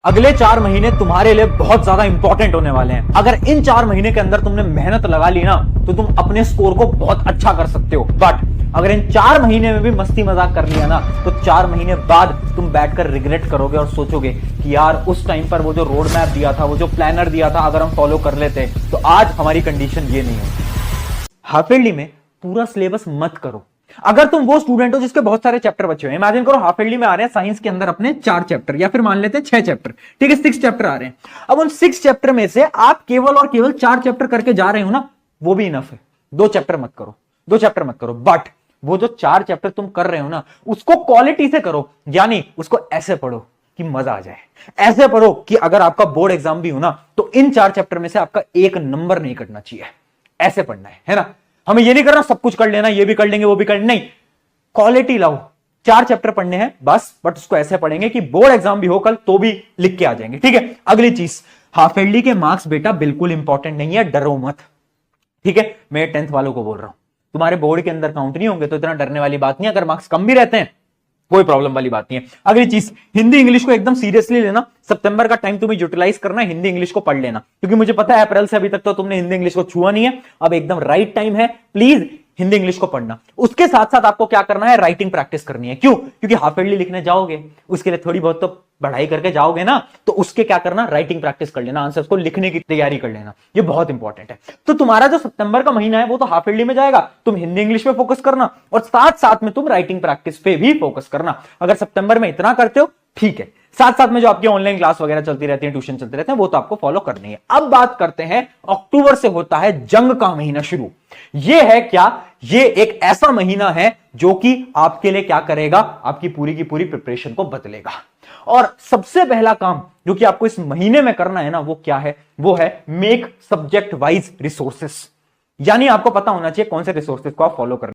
अगले 4 महीने तुम्हारे लिए बहुत ज्यादा इंपॉर्टेंट होने वाले हैं। अगर इन 4 महीने के अंदर तुमने मेहनत लगा ली ना तो तुम अपने स्कोर को बहुत अच्छा कर सकते हो। बट अगर इन 4 महीने में भी मस्ती मजाक कर लिया ना तो 4 महीने बाद तुम बैठकर रिग्रेट करोगे और सोचोगे कि यार उस टाइम पर वो जो रोड मैप दिया था, वो जो प्लानर दिया था, अगर हम फॉलो कर लेते तो आज हमारी कंडीशन ये नहीं होती। हाफ ईयरली में पूरा सिलेबस मत करो। अगर तुम वो स्टूडेंट हो जिसके बहुत सारे चैप्टर बचे हुए हैं, इमेजिन करो हाफ ईयरली में आ रहे हैं साइंस के अंदर अपने 4 चैप्टर या फिर मान लेते हैं 6 चैप्टर, ठीक है 6 चैप्टर आ रहे हैं। अब उन 6 चैप्टर में से आप केवल और केवल 4 चैप्टर करके जा रहे हो ना, वो भी इनफ है। 2 चैप्टर मत करो, 2 चैप्टर मत करो। बट वो जो 4 चैप्टर तुम कर रहे हो ना, उसको क्वालिटी से करो, यानी उसको ऐसे पढ़ो कि मजा आ जाए। ऐसे पढ़ो कि अगर आपका बोर्ड एग्जाम भी हो ना तो इन 4 चैप्टर में से आपका 1 नंबर नहीं कटना चाहिए। ऐसे पढ़ना है ना। हमें ये नहीं करना सब कुछ कर लेना, ये भी कर लेंगे वो भी कर लेंगे, नहीं, क्वालिटी लाओ। 4 चैप्टर पढ़ने हैं बस, बट उसको ऐसे पढ़ेंगे कि बोर्ड एग्जाम भी हो कल तो भी लिख के आ जाएंगे, ठीक है। अगली चीज, हाफ ईयरली के मार्क्स बेटा बिल्कुल इंपॉर्टेंट नहीं है, डरो मत, ठीक है। मैं 10th वालों को बोल रहा हूं, तुम्हारे बोर्ड के अंदर काउंट नहीं होंगे तो इतना डरने वाली बात नहीं। अगर मार्क्स कम भी रहते हैं कोई प्रॉब्लम वाली बात नहीं है। अगली चीज, हिंदी इंग्लिश को एकदम सीरियसली लेना। सितंबर का टाइम तुम्हें यूटिलाइज करना है, हिंदी इंग्लिश को पढ़ लेना, क्योंकि मुझे पता है अप्रैल से अभी तक तो तुमने हिंदी इंग्लिश को छुआ नहीं है। अब एकदम राइट टाइम है, प्लीज हिंदी इंग्लिश को पढ़ना। उसके साथ साथ आपको क्या करना है, राइटिंग प्रैक्टिस करनी है। क्यों? क्योंकि हाफ ईयरली लिखने जाओगे, उसके लिए थोड़ी बहुत तो पढ़ाई करके जाओगे ना, तो उसके क्या करना, राइटिंग प्रैक्टिस कर लेना, आंसर्स को लिखने की तैयारी कर लेना, ये बहुत इंपॉर्टेंट है। तो तुम्हारा जो सितंबर का महीना है वो तो हाफ ईयरली में जाएगा, तुम हिंदी इंग्लिश पे फोकस करना और साथ साथ में तुम राइटिंग प्रैक्टिस पे भी फोकस करना। अगर सितंबर में इतना करते हो ठीक है, साथ साथ में जो आपकी ऑनलाइन क्लास वगैरह चलती रहती है, ट्यूशन चलते रहते हैं, वो तो आपको फॉलो करनी है। अब बात करते हैं, अक्टूबर से होता है जंग का महीना शुरू। ये है क्या, ये एक ऐसा महीना है जो कि आपके लिए क्या करेगा, आपकी पूरी की पूरी प्रिपरेशन को बदलेगा। और सबसे पहला काम जो कि आपको इस महीने में करना है ना, वो क्या है, वो है मेक सब्जेक्ट वाइज रिसोर्सेस। यानी आपको पता होना चाहिए कौन से रिसोर्सेस को आप फॉलो करना।